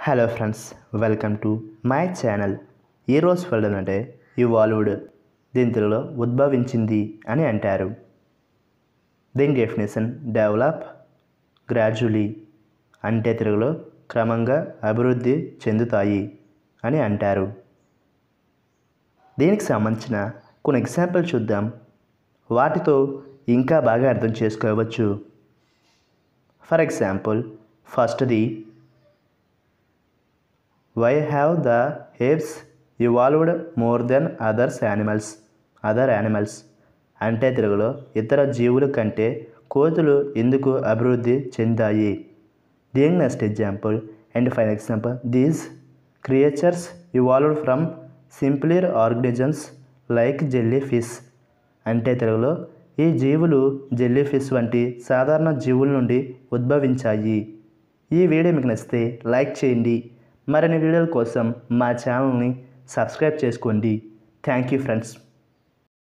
Hello friends, welcome to my channel. ఈరోజు word అంటే evolved. దీని తెలుగులో ఉద్భవించింది అని అంటారు. దీని డెఫినేషన్ డెవలప్ గ్రాడ్యువలీ, అంటే తెలుగులో క్రమంగా అభివృద్ధి చెందుతాయి అని అంటారు. దీనికి సంబంధించిన కొన్ని ఎగ్జాంపుల్ చూద్దాం. వాటితో ఇంకా బాగా అర్థం చేసుకోవచ్చు. ఫర్ ఎగ్జాంపుల్, ఫస్ట్ది, why have the apes evolved more than other animals, అంటే తెలుగులో ఇతర జీవుల కంటే కోతులు ఎందుకు అభివృద్ధి చెందాయి. దీని next example and final example, these creatures evolved from simpler organisms like jelly fish, అంటే తెలుగులో ఈ జీవులు జెల్లీ ఫిష్ వంటి సాధారణ జీవుల నుండి ఉద్భవించాయి. ఈ వీడియో మీకు నచ్చితే లైక్ చేయండి. మరిన్ని వీడియోల కోసం మా ఛానల్ని సబ్స్క్రైబ్ చేసుకోండి. Thank you friends.